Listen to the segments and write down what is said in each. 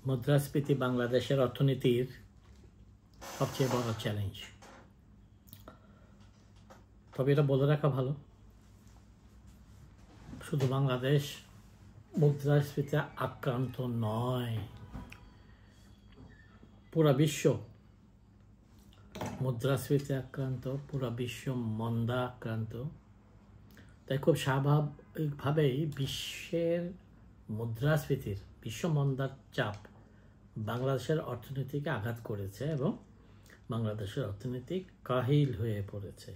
মুদ্রাস্ফীতি বাংলাদেশের অর্থনীতির সবচেয়ে বড় চ্যালেঞ্জ। তবে এটা বলে রাখা ভালো, শুধু বাংলাদেশ মুদ্রাস্ফীতি আক্রান্ত নয়, পুরা বিশ্ব মুদ্রাস্ফীতি আক্রান্ত, পুরা বিশ্ব মন্দা আক্রান্ত। তাই খুব স্বাভাবিকভাবেই বিশ্বের মুদ্রাস্ফীতির বিশ্ব মন্দার চাপ বাংলাদেশের অর্থনীতিকে আঘাত করেছে এবং বাংলাদেশের অর্থনীতি কাহিল হয়ে পড়েছে।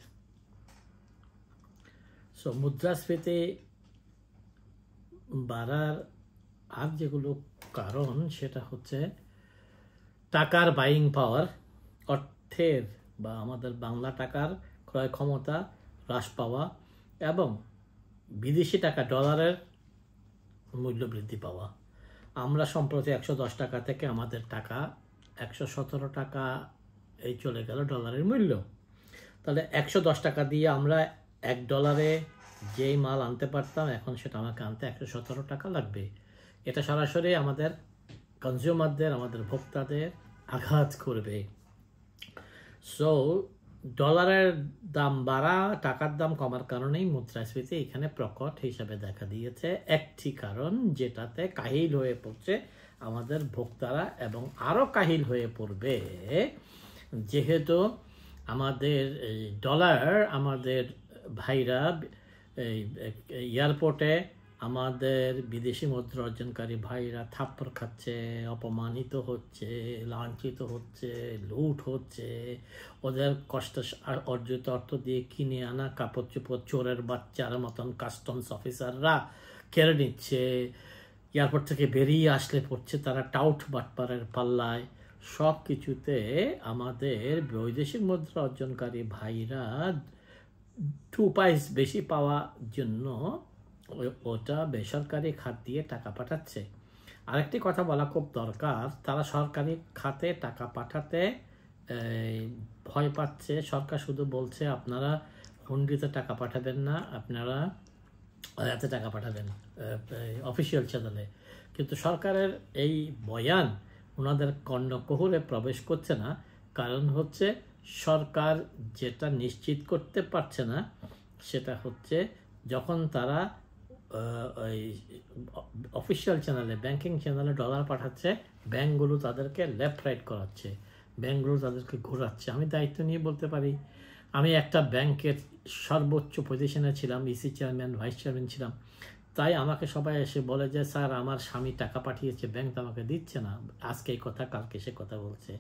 সো মুদ্রাস্ফীতি বাড়ার আর যেগুলো কারণ, সেটা হচ্ছে টাকার বাইং পাওয়ার, অর্থের বা আমাদের বাংলা টাকার ক্রয় ক্ষমতা হ্রাস পাওয়া এবং বিদেশি টাকা ডলারের মূল্য বৃদ্ধি পাওয়া। আমরা সম্প্রতি 110 টাকা থেকে আমাদের টাকা 117 টাকা এই চলে গেল ডলারের মূল্য। তাহলে 110 টাকা দিয়ে আমরা $1 যেই মাল আনতে পারতাম, এখন সেটা আমাকে আনতে 117 টাকা লাগবে। এটা সরাসরি আমাদের কনজিউমারদের, আমাদের ভোক্তাদের আঘাত করবে। সো ডলারের দাম বাড়া, টাকার দাম কমার কারণেই মুদ্রাস্ফীতি এখানে প্রকট হিসাবে দেখা দিয়েছে। একটি কারণ যেটাতে কাহিল হয়ে পড়ছে আমাদের ভোক্তারা এবং আরও কাহিল হয়ে পড়বে, যেহেতু আমাদের ডলার, আমাদের ভাইরা এয়ারপোর্টে আমাদের বিদেশি মুদ্রা অর্জনকারী ভাইরা থাপ্পড় খাচ্ছে, অপমানিত হচ্ছে, লাঞ্ছিত হচ্ছে, লুট হচ্ছে। ওদের কষ্ট অর্জিত অর্থ দিয়ে কিনে আনা কাপড় চোপড় চোরের বাচ্চার মতন কাস্টমস অফিসাররা কেড়ে নিচ্ছে। এয়ারপোর্ট থেকে বেরিয়ে আসলে পড়ছে তারা টাউট বাটপারের পাল্লায়। সব কিছুতে আমাদের বৈদেশিক মুদ্রা অর্জনকারী ভাইরা 2 পয়সা বেশি পাওয়ার জন্য ওটা বেসরকারি খাত দিয়ে টাকা পাঠাচ্ছে। আরেকটি কথা বলা খুব দরকার, তারা সরকারি খাতে টাকা পাঠাতে ভয় পাচ্ছে। সরকার শুধু বলছে আপনারা হুন্ডিতে টাকা পাঠাবেন না, আপনারা এতে টাকা পাঠাবেন অফিসিয়াল চ্যানেলে। কিন্তু সরকারের এই বয়ান ওনাদের কর্ণকুহরে প্রবেশ করছে না। কারণ হচ্ছে সরকার যেটা নিশ্চিত করতে পারছে না, সেটা হচ্ছে যখন তারা ওই অফিসিয়াল চ্যানেলে, ব্যাংকিং চ্যানেলে ডলার পাঠাচ্ছে, ব্যাংকগুলো তাদেরকে লেফট রাইট করাচ্ছে, ব্যাংকগুলো তাদেরকে ঘোরাচ্ছে। আমি দায়িত্ব নিয়ে বলতে পারি, আমি একটা ব্যাংকের সর্বোচ্চ পজিশনে ছিলাম, ইসি চেয়ারম্যান, ভাইস চেয়ারম্যান ছিলাম। তাই আমাকে সবাই এসে বলে যে স্যার আমার স্বামী টাকা পাঠিয়েছে, ব্যাংক তো আমাকে দিচ্ছে না। আজকে এই কথা, কালকে সে কথা বলছে।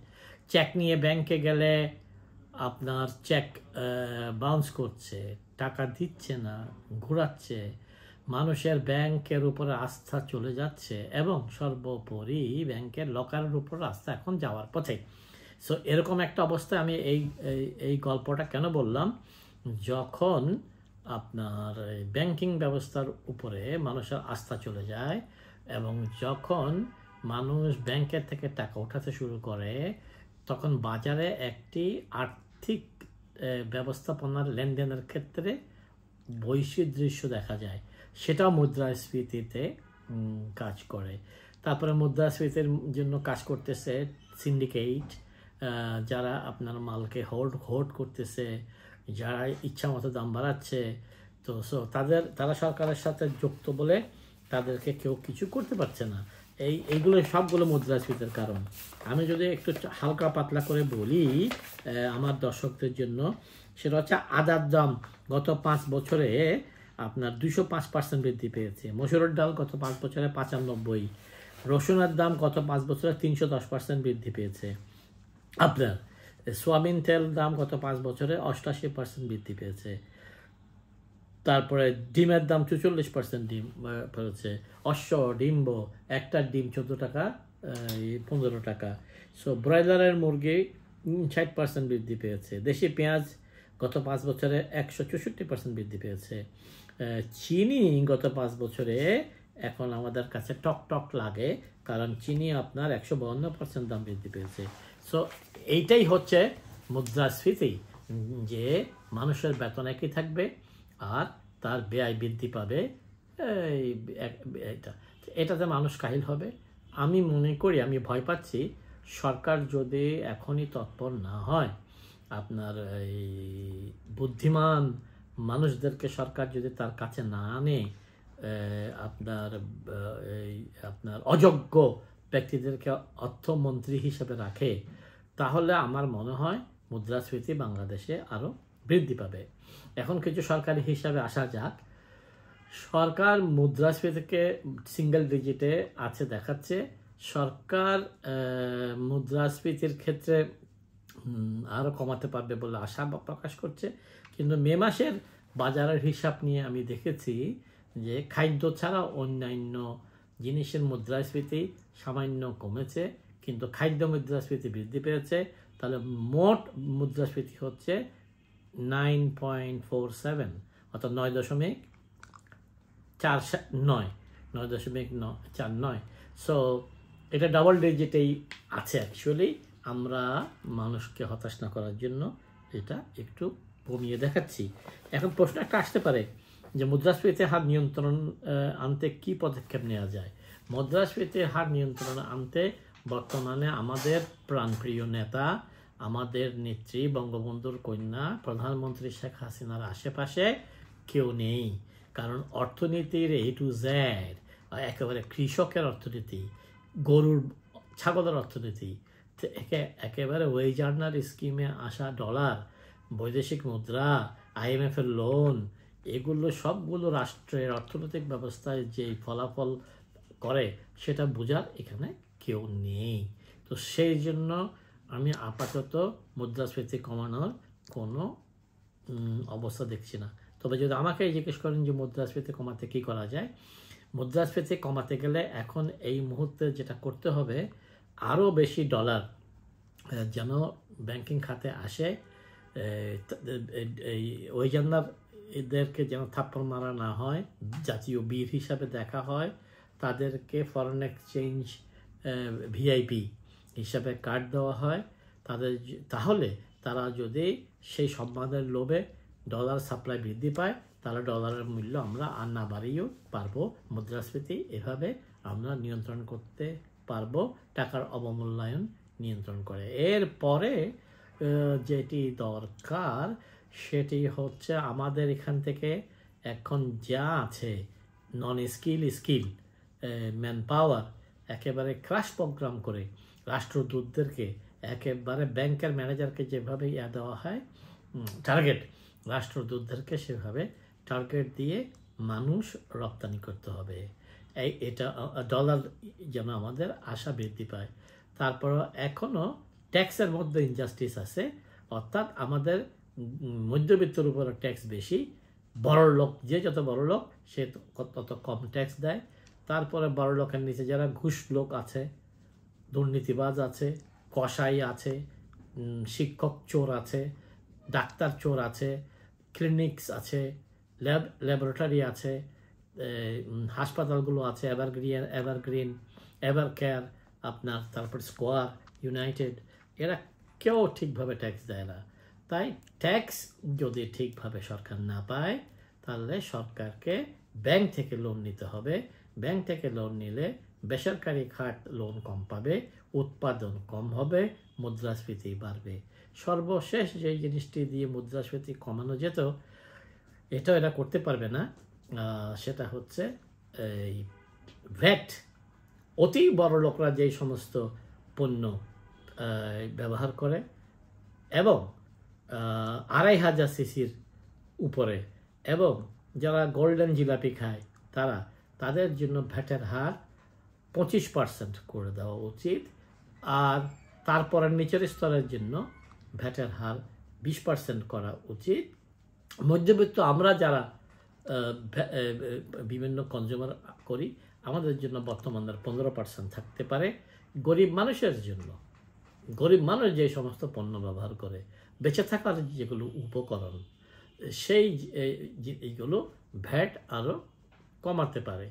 চেক নিয়ে ব্যাংকে গেলে আপনার চেক বাউন্স করছে, টাকা দিচ্ছে না, ঘোরাচ্ছে। মানুষের ব্যাংকের উপরে আস্থা চলে যাচ্ছে এবং সর্বোপরি ব্যাংকের লকারের উপর আস্থা এখন যাওয়ার পথে। সো এরকম একটা অবস্থায় আমি এই গল্পটা কেন বললাম, যখন আপনার ব্যাংকিং ব্যবস্থার উপরে মানুষের আস্থা চলে যায় এবং যখন মানুষ ব্যাংকের থেকে টাকা উঠাতে শুরু করে, তখন বাজারে একটি আর্থিক ব্যবস্থাপনার লেনদেনের ক্ষেত্রে বৈশ্বিক দৃশ্য দেখা যায়। সেটাও মুদ্রাস্ফীতিতে কাজ করে। তারপরে মুদ্রাস্ফীতির জন্য কাজ করতেছে সিন্ডিকেট, যারা আপনার মালকে হোল্ড করতেছে, যারা ইচ্ছা মতো দাম বাড়াচ্ছে। তো তারা সরকারের সাথে যুক্ত বলে তাদেরকে কেউ কিছু করতে পারছে না। এইগুলো সবগুলো মুদ্রাস্ফীতির কারণ। আমি যদি একটু হালকা পাতলা করে বলি আমার দর্শকদের জন্য, সেটা হচ্ছে আদার দাম গত 5 বছরে আপনার 205% বৃদ্ধি পেয়েছে। মসুরের ডাল গত 5 বছরে 95, রসুনের দাম গত 5 বছরে 310% বৃদ্ধি পেয়েছে। আপনার সোয়াবিন তেল দাম গত 5 বছরে 88% বৃদ্ধি পেয়েছে। তারপরে ডিমের দাম 44% ডিম পেয়েছে। ডিম্ব একটা ডিম 14 টাকা, 15 টাকা। সো ব্রয়লারের মুরগি 60% বৃদ্ধি পেয়েছে। দেশি পেঁয়াজ গত 5 বছরে 164% বৃদ্ধি পেয়েছে। চিনি গত 5 বছরে এখন আমাদের কাছে টক লাগে, কারণ চিনি আপনার 152% দাম বৃদ্ধি পেয়েছে। সো এইটাই হচ্ছে মুদ্রাস্ফীতি, যে মানুষের বেতন একই থাকবে আর তার ব্যয় বৃদ্ধি পাবে। এটাতে মানুষ কাহিল হবে, আমি মনে করি, আমি ভয় পাচ্ছি সরকার যদি এখনই তৎপর না হয়, আপনার এই বুদ্ধিমান মানুষদেরকে সরকার যদি তার কাছে না আনে, আপনার অযোগ্য ব্যক্তিদেরকে অর্থমন্ত্রী হিসেবে রাখে, তাহলে আমার মনে হয় মুদ্রাস্ফীতি বাংলাদেশে আরও বৃদ্ধি পাবে। এখন কিছু সরকারি হিসাবে আসা যাক। সরকার মুদ্রাস্ফীতিকে সিঙ্গেল ডিজিটে আছে দেখাচ্ছে। সরকার মুদ্রাস্ফীতির ক্ষেত্রে আরও কমাতে পারবে বলে আশা প্রকাশ করছে, কিন্তু মে মাসের বাজারের হিসাব নিয়ে আমি দেখেছি যে খাদ্য ছাড়া অন্যান্য জিনিসের মুদ্রাস্ফীতি সামান্য কমেছে, কিন্তু খাদ্য মুদ্রাস্ফীতি বৃদ্ধি পেয়েছে। তাহলে মোট মুদ্রাস্ফীতি হচ্ছে 9.47, অর্থাৎ 9.49। সো এটা ডাবল ডিজিটেই আছে অ্যাকচুয়ালি। আমরা মানুষকে হতাশ না করার জন্য এটা একটু কমিয়ে দেখাচ্ছি। এখন প্রশ্ন একটা আসতে পারে যে মুদ্রাস্ফীতির হার নিয়ন্ত্রণ আনতে কি পদক্ষেপ নেওয়া যায়। মুদ্রাস্ফীতির হার নিয়ন্ত্রণ আনতে বর্তমানে আমাদের প্রাণপ্রিয় নেতা, আমাদের নেত্রী বঙ্গবন্ধুর কন্যা প্রধানমন্ত্রী শেখ হাসিনার আশেপাশে কেউ নেই। কারণ অর্থনীতির A to Z, একেবারে কৃষকের অর্থনীতি, গরুর ছাগলের অর্থনীতি, একেবারে ওয়েজ আর্নার স্কিমে আসা ডলার, বৈদেশিক মুদ্রা, IMF এর লোন, এগুলো সবগুলো রাষ্ট্রের অর্থনৈতিক ব্যবস্থায় যে ফলাফল করে সেটা বোঝার এখানে কেউ নেই। তো সেই জন্য আমি আপাতত মুদ্রাস্ফীতি কমানোর কোনো অবস্থা দেখছি না। তবে যদি আমাকে জিজ্ঞেস করেন যে মুদ্রাস্ফীতি কমাতে কী করা যায়, মুদ্রাস্ফীতি কমাতে গেলে এখন এই মুহূর্তে যেটা করতে হবে, আরও বেশি ডলার যেন ব্যাংকিং খাতে আসে। এই ওই জান্নার এদেরকে যেন থাপ্পড় মারা না হয়, জাতীয় বীর হিসাবে দেখা হয়, তাদেরকে ফরেন এক্সচেঞ্জ VIP হিসাবে কার্ড দেওয়া হয় তাদের, তাহলে তারা যদি সেই সম্মানের লোভে ডলার সাপ্লাই বৃদ্ধি পায়, তাহলে ডলারের মূল্য আমরা আর না বাড়িয়েও পারবো। মুদ্রাস্ফীতি এভাবে আমরা নিয়ন্ত্রণ করতে পারবো, টাকার অবমূল্যায়ন নিয়ন্ত্রণ করে। এরপরে যেটি দরকার সেটি হচ্ছে আমাদের এখান থেকে এখন যা আছে নন স্কিল ম্যান পাওয়ার একেবারে ক্রাশ প্রোগ্রাম করে রাষ্ট্রদূতদেরকে, একেবারে ব্যাংকের ম্যানেজারকে যেভাবে দেওয়া হয় টার্গেট, রাষ্ট্রদূতদেরকে সেভাবে টার্গেট দিয়ে মানুষ রপ্তানি করতে হবে। এটা ডলার যেন আমাদের আশা বৃদ্ধি পায়। তারপর এখনও ট্যাক্সের মধ্যে ইনজাস্টিস আছে, অর্থাৎ আমাদের মধ্যবিত্তের উপর ট্যাক্স বেশি, বড় লোক যে যত বড় লোক সে তত কম ট্যাক্স দেয়। তারপরে বড় লোকের নিচে যারা ঘুষ লোক আছে, দুর্নীতিবাজ আছে, কসাই আছে, শিক্ষক চোর আছে, ডাক্তার চোর আছে, ক্লিনিক্স আছে, ল্যাবরেটরি আছে, হাসপাতালগুলো আছে, এভার কেয়ার, আপনার তারপর স্কোয়ার, ইউনাইটেড, এরা কেউ ঠিকভাবে ট্যাক্স দেয় না। তাই ট্যাক্স যদি ঠিকভাবে সরকার না পায়, তাহলে সরকারকে ব্যাংক থেকে লোন নিতে হবে। ব্যাংক থেকে লোন নিলে বেসরকারি খাত লোন কম পাবে, উৎপাদন কম হবে, মুদ্রাস্ফীতি বাড়বে। সর্বশেষ যে জিনিসটি দিয়ে মুদ্রাস্ফীতি কমানো যেত, এরা করতে পারবে না, সেটা হচ্ছে এই ভ্যাট। অতি বড় লোকরা যেই সমস্ত পণ্য ব্যবহার করে এবং 2500 সিসির উপরে, এবং যারা গোল্ডেন জিলাপি খায় তাদের জন্য ভ্যাটের হার 25% করে দেওয়া উচিত। আর তারপরে নিচের স্তরের জন্য ভ্যাটের হার 20% করা উচিত। মধ্যবিত্ত আমরা যারা বিভিন্ন কনজিউমার করি, আমাদের জন্য বর্তমানে 15% থাকতে পারে। গরিব মানুষের জন্য, গরিব মানুষ যে সমস্ত পণ্য ব্যবহার করে বেঁচে থাকার যেগুলো উপকরণ, সেই এইগুলো ভ্যাট আরও কমাতে পারে।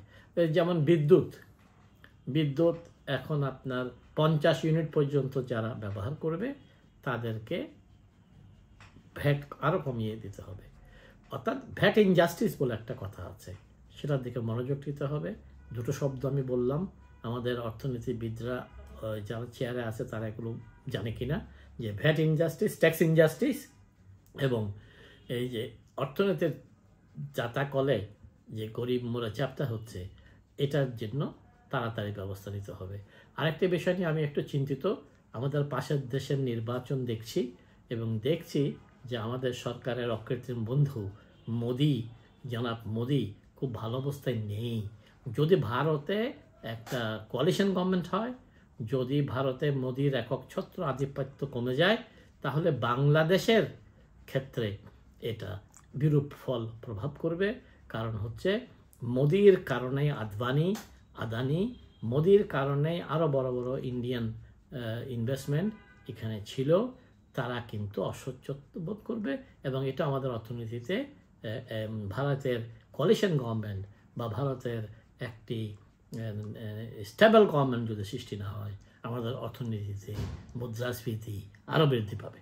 যেমন বিদ্যুৎ এখন আপনার 50 ইউনিট পর্যন্ত যারা ব্যবহার করবে তাদেরকে ভ্যাট আরও কমিয়ে দিতে হবে। অর্থাৎ ভ্যাট ইনজাস্টিস বলে একটা কথা আছে, সেটার দিকে মনোযোগ দিতে হবে। দুটো শব্দ আমি বললাম, আমাদের অর্থনীতিবিদরা যারা চেয়ারে আছে তারা এগুলো জানে কিনা, যে ভ্যাট ইনজাস্টিস, ট্যাক্স ইনজাস্টিস এবং এই যে অর্থনীতির যাতা কলে যে গরিব মোরা চাপটা হচ্ছে, এটার জন্য তাড়াতাড়ি ব্যবস্থা নিতে হবে। আরেকটি বিষয় নিয়ে আমি একটু চিন্তিত। আমাদের পাশের দেশের নির্বাচন দেখছি এবং দেখছি যে আমাদের সরকারের অকৃত্রিম বন্ধু মোদি, জনাব মোদি খুব ভালো অবস্থায় নেই। যদি ভারতে একটা কোয়ালিশন গভর্নমেন্ট হয়, যদি ভারতে মোদির একক ছত্র আধিপত্য কমে যায়, তাহলে বাংলাদেশের ক্ষেত্রে এটা বিরূপ ফল প্রভাব করবে। কারণ হচ্ছে মোদির কারণে আদানি, মোদির কারণে আরও বড় বড় ইন্ডিয়ান ইনভেস্টমেন্ট এখানে ছিল, তারা কিন্তু অস্বচ্ছত্ব বোধ করবে এবং এটা আমাদের অর্থনীতিতে ভারতের কোয়ালিশন গভর্নমেন্ট বা ভারতের একটি স্টেবল গভর্নমেন্ট যদি সৃষ্টি না হয়, আমাদের অর্থনীতিতে মুদ্রাস্ফীতি আরও বৃদ্ধি পাবে।